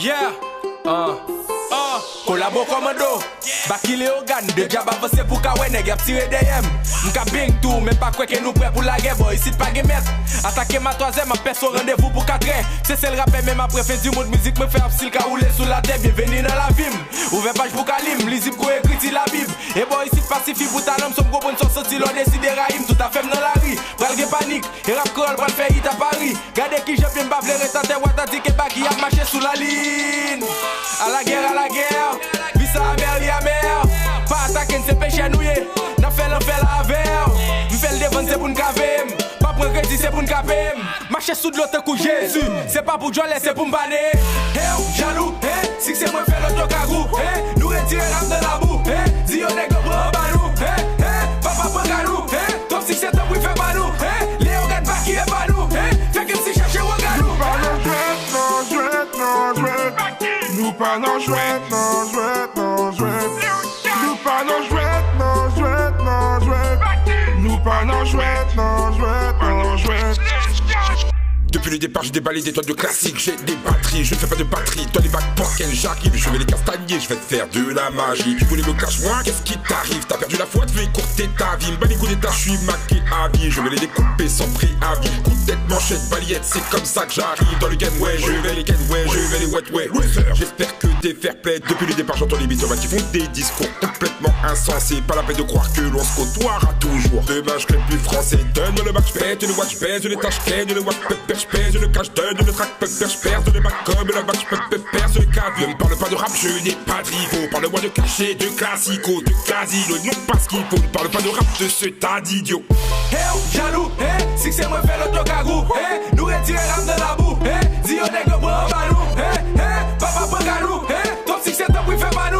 Yeah. Collabo commando. Baky au Gane. Déjà avancé pour qu'à nèg ap tiré DM. M'ka bing tout, mais pas quoi que nous prêt pour la guerre boy. Ici pas guémet. Attaquer ma troisième, personne rendez-vous pour 4 ans. C'est celle rappel même après fait du monde musique me fait style ka rouler sous la tête. Bienvenue dans la ville. Ouvert page pour Kalim, lisible ko écrit la Bible. Et boy ici pacifie pour ta nom, somme comprendre son sorti l'on décide raïm tout à fait dans la rue. Pral gen panique, et rap crawl pral faire hit à Paris. Gade qui j'aime bien m'bavler retenter watati que Baky a marché sous la ligne. À la guerre, vie ça amer. Pas attaquer c'est péché noué. N'a fait l'enfer la verre. M'fait le devant c'est pour n'caver. Pas prendre crédit c'est pour n'caver. Marcher sous de l'autre coup Jésus. C'est pas pour Joël c'est pour m'baner. Jaloux, si c'est moi faire l'autre cagou. Nous retirer rap de la boue. Dis on est comme un banou. Papa prend galou. Top si c'est toi qui fait banou. Léo Gane Baky est banou. Fait comme si chercher un galou. Nous pas non jwèt, non jwèt. Nous pas non jwèt, non jwèt. Nous pas non jwèt, non jwèt. Depuis le départ, j'ai déballé des toits de classique, j'ai des batteries, je ne fais pas de batterie, toi les bacs pour qu'elle j'arrive, je vais les castagner, je vais te faire de la magie. Tu voulais me clash moi, qu'est-ce qui t'arrive? T'as perdu la foi, tu veux écourter ta vie, me bat les coups d'état, je suis maqué à vie, je vais les découper sans préavis. Coup de tête, manchette, balayette, c'est comme ça que j'arrive dans le game, ouais, je vais les ken, ouais, je vais les wet, ouais. J'espère que t'es fair play, depuis le départ j'entends les mythomanes qui font des discours complètement insensés, pas la peine de croire que l'on se côtoiera toujours. Demain je serai plus français, donne le match, pète, le watch, pèse, le tâche, ken, le watch, je pèse, le cash, donne le track, je perds, de bac comme la vache, perds, le cadre. Ne me parle pas de rap, je n'ai pas de niveau. Parle-moi de cachet, de classico, de casino, non pas ce qu'il faut. Ne parle pas de rap de ce tas d'idiots. Jaloux, si c'est moi faire l'autre cagou. Nous retirer rap de la boue. Dis on est comme un banou. Papa prend galou. Top si c'est toi qui fait banou.